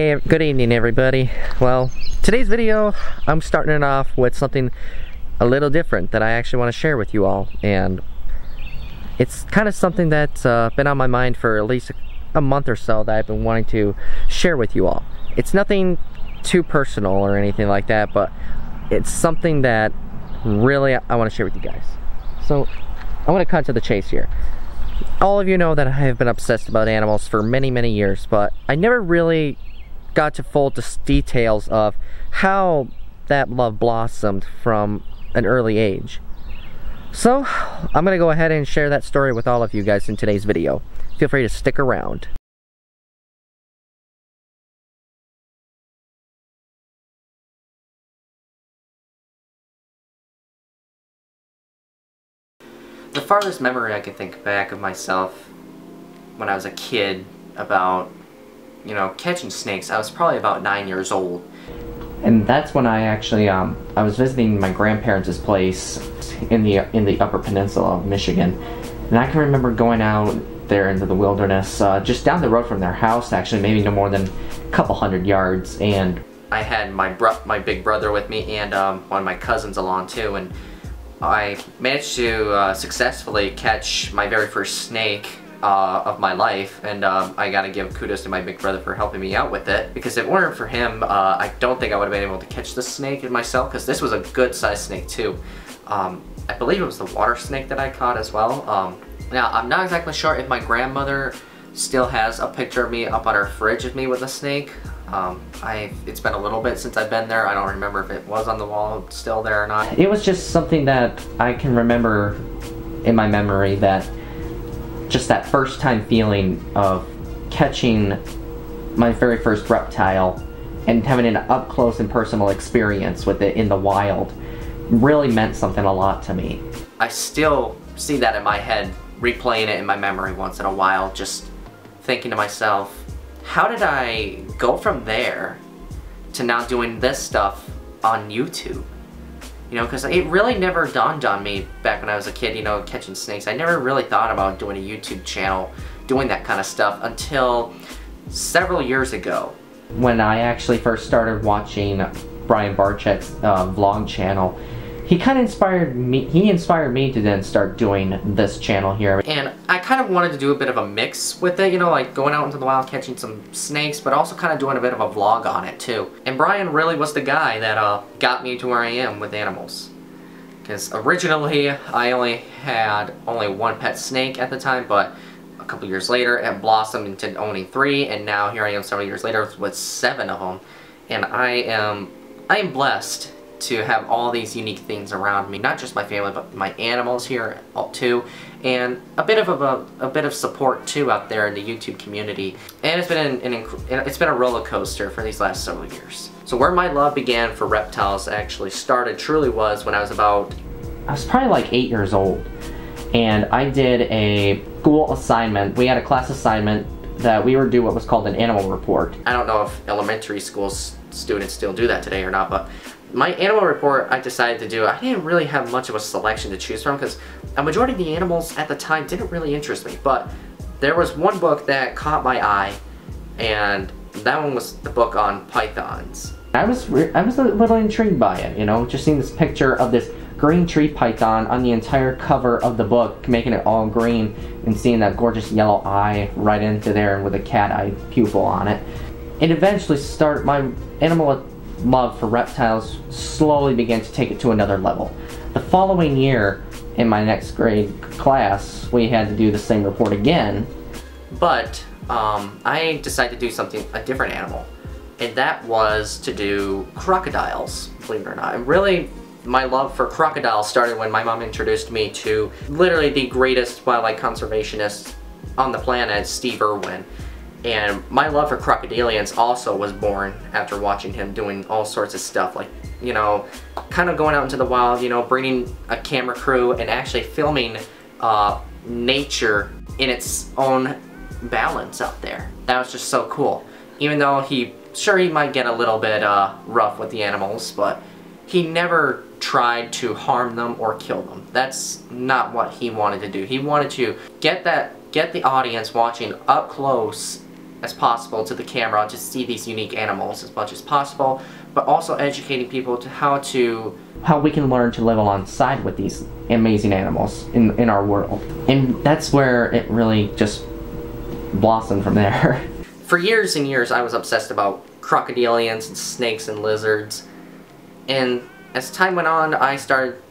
Hey, good evening everybody. Well, today's video, I'm starting it off with something a little different that I actually want to share with you all, and it's kind of something that's been on my mind for at least a month or so that I've been wanting to share with you all. It's nothing too personal or anything like that, but it's something that really I want to share with you guys. So I want to cut to the chase here. All of you know that I have been obsessed about animals for many years, but I never really got to full details of how that love blossomed from an early age. So I'm gonna go ahead and share that story with all of you guys in today's video. Feel free to stick around. The farthest memory I can think back of myself when I was a kid about, you know, catching snakes, I was probably about 9 years old. And that's when I actually, I was visiting my grandparents' place in the Upper Peninsula of Michigan. And I can remember going out there into the wilderness, just down the road from their house, actually, maybe no more than a couple hundred yards. And I had my big brother with me and one of my cousins along too. And I managed to successfully catch my very first snake of my life, and I gotta give kudos to my big brother for helping me out with it, because if it weren't for him, I don't think I would have been able to catch the snake myself, because this was a good sized snake too. I believe it was the water snake that I caught as well. Now I'm not exactly sure if my grandmother still has a picture of me up on her fridge of me with a snake. It's been a little bit since I've been there. I don't remember if it was on the wall still there or not. It was just something that I can remember in my memory, that just that first time feeling of catching my very first reptile and having an up close and personal experience with it in the wild really meant something a lot to me. I still see that in my head, replaying it in my memory once in a while, just thinking to myself, how did I go from there to now doing this stuff on YouTube? You know, because it really never dawned on me back when I was a kid, you know, catching snakes. I never really thought about doing a YouTube channel, doing that kind of stuff until several years ago, when I actually first started watching Brian Barczyk's vlog channel. He kind of inspired me to then start doing this channel here. And I kind of wanted to do a bit of a mix with it, you know, like going out into the wild catching some snakes, but also kind of doing a bit of a vlog on it too. And Brian really was the guy that got me to where I am with animals. Because originally I only had one pet snake at the time, but a couple years later it blossomed into owning 3, and now here I am several years later with 7 of them. And I am blessed to have all these unique things around me, not just my family, but my animals here too, and a bit of support too out there in the YouTube community. And it's been a roller coaster for these last several years. So where my love began for reptiles actually started truly was when I was probably like 8 years old, and I did a school assignment. We had a class assignment that we were due what was called an animal report. I don't know if elementary school students still do that today or not, but my animal report I decided to do, I didn't really have much of a selection to choose from, because a majority of the animals at the time didn't really interest me. But there was one book that caught my eye, and that one was the book on pythons. I was a little intrigued by it, you know, just seeing this picture of this green tree python on the entire cover of the book, making it all green, and seeing that gorgeous yellow eye right into there with a cat eye pupil on it. It eventually started, my animal love for reptiles slowly began to take it to another level. The following year, in my next grade class, we had to do the same report again, but I decided to do a different animal, and that was to do crocodiles, believe it or not. And really, my love for crocodiles started when my mom introduced me to literally the greatest wildlife conservationist on the planet, Steve Irwin. And my love for crocodilians also was born after watching him doing all sorts of stuff, like, you know, kind of going out into the wild, you know, bringing a camera crew and actually filming nature in its own balance out there. That was just so cool. Even though he might get a little bit rough with the animals, but he never tried to harm them or kill them. That's not what he wanted to do. He wanted to get the audience watching up close as possible to the camera to see these unique animals as much as possible, but also educating people to how we can learn to live alongside with these amazing animals in our world. And that's where it really just blossomed from there. For years and years I was obsessed about crocodilians and snakes and lizards, and as time went on I started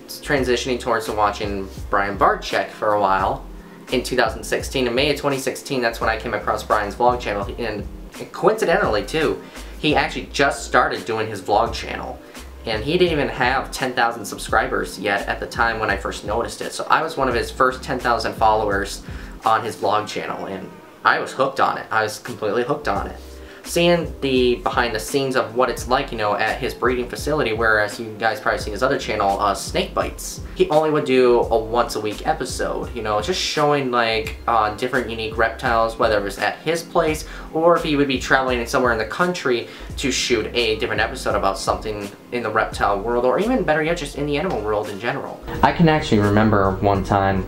transitioning towards watching Brian Barczyk for a while. In 2016, in May of 2016, that's when I came across Brian's vlog channel, and coincidentally too, he actually just started doing his vlog channel, and he didn't even have 10,000 subscribers yet at the time when I first noticed it. So I was one of his first 10,000 followers on his vlog channel, and I was hooked on it. I was completely hooked on it. Seeing the behind the scenes of what it's like, you know, at his breeding facility, whereas you guys probably seen his other channel, Snake Bites. He only would do a once a week episode, you know, just showing like different unique reptiles, whether it was at his place or if he would be traveling somewhere in the country to shoot a different episode about something in the reptile world, or even better yet, just in the animal world in general. I can actually remember one time,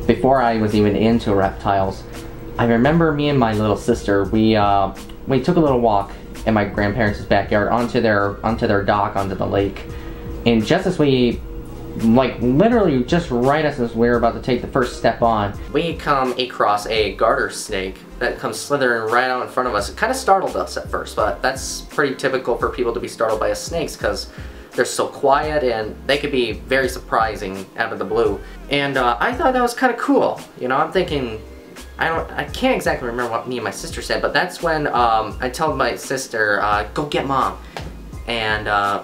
before I was even into reptiles, I remember me and my little sister, we took a little walk in my grandparents' backyard onto their dock, onto the lake. And just as we, like literally just right as we were about to take the first step on, we come across a garter snake that comes slithering right out in front of us. It kind of startled us at first, but that's pretty typical for people to be startled by snakes because they're so quiet and they could be very surprising out of the blue. And I thought that was kind of cool. You know, I'm thinking, I can't exactly remember what me and my sister said, but that's when I told my sister, go get mom, and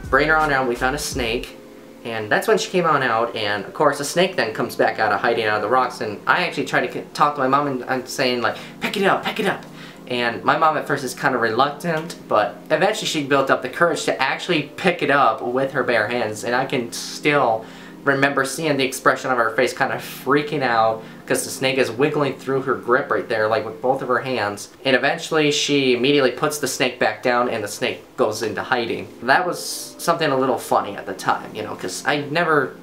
bring her on out. We found a snake, and that's when she came on out, and of course the snake then comes back out of hiding out of the rocks, and I actually tried to talk to my mom, and I'm saying like, pick it up, pick it up. And my mom at first is kind of reluctant, but eventually she built up the courage to actually pick it up with her bare hands, and I can still remember seeing the expression of her face kind of freaking out because the snake is wiggling through her grip right there, like with both of her hands. And eventually she immediately puts the snake back down and the snake goes into hiding. That was something a little funny at the time, you know, because I never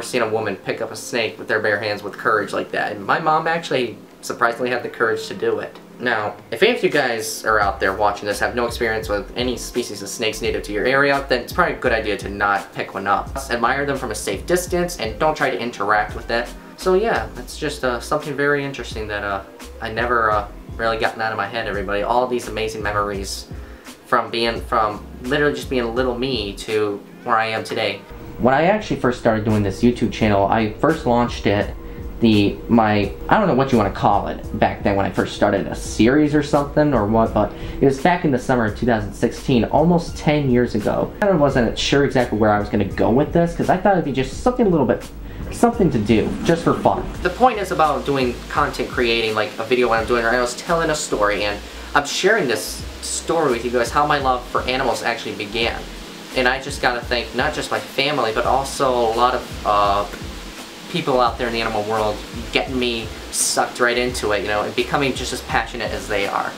seen a woman pick up a snake with their bare hands with courage like that. And my mom actually surprisingly had the courage to do it. Now, if any of you guys are out there watching this have no experience with any species of snakes native to your area, then it's probably a good idea to not pick one up. Admire them from a safe distance and don't try to interact with it. So yeah, that's just something very interesting that I never really gotten out of my head, everybody. All these amazing memories from literally just being little me to where I am today. When I actually first started doing this YouTube channel, I first launched it I don't know what you want to call it back then when I first started, a series or something or what, but it was back in the summer of 2016, almost 10 years ago. I wasn't sure exactly where I was going to go with this because I thought it'd be just something a little bit, something to do, just for fun. The point is about doing content creating, like a video what I'm doing right now is telling a story, and I'm sharing this story with you guys, how my love for animals actually began. And I just gotta thank not just my family, but also a lot of people out there in the animal world getting me sucked right into it, you know, and becoming just as passionate as they are.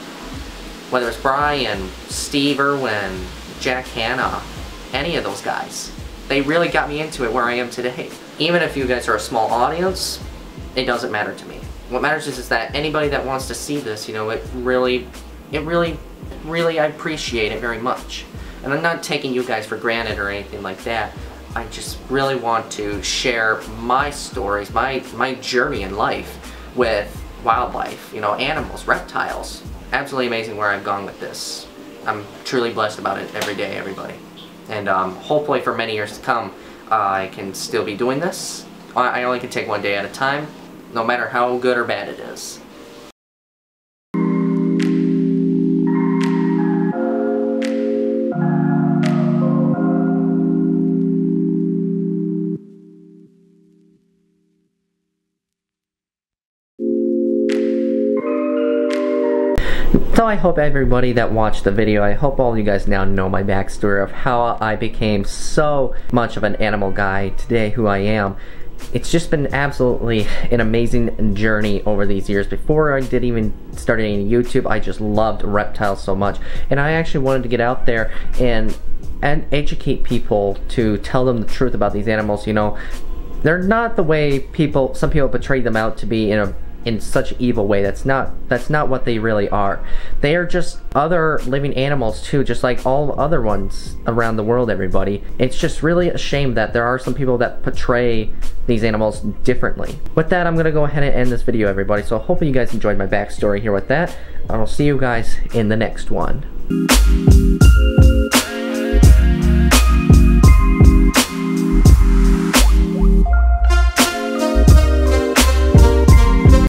Whether it's Brian, Steve Irwin, Jack Hanna, any of those guys. They really got me into it where I am today. Even if you guys are a small audience, it doesn't matter to me. What matters is that anybody that wants to see this, you know, it really, I appreciate it very much. And I'm not taking you guys for granted or anything like that. I just really want to share my stories, my journey in life with wildlife, you know, animals, reptiles. Absolutely amazing where I've gone with this. I'm truly blessed about it every day, everybody. And hopefully for many years to come, I can still be doing this. I only can take one day at a time, no matter how good or bad it is. So I hope everybody that watched the video, I hope all you guys now know my backstory of how I became so much of an animal guy today, who I am. It's just been absolutely an amazing journey over these years. Before I did even start any YouTube, I just loved reptiles so much. And I actually wanted to get out there and educate people, to tell them the truth about these animals. You know, they're not the way some people portray them out to be in a in such an evil way. That's not what they really are. They are just other living animals too, just like all other ones around the world, everybody. It's just really a shame that there are some people that portray these animals differently. With that, I'm gonna go ahead and end this video, everybody. So hopefully you guys enjoyed my backstory here with that. I will see you guys in the next one.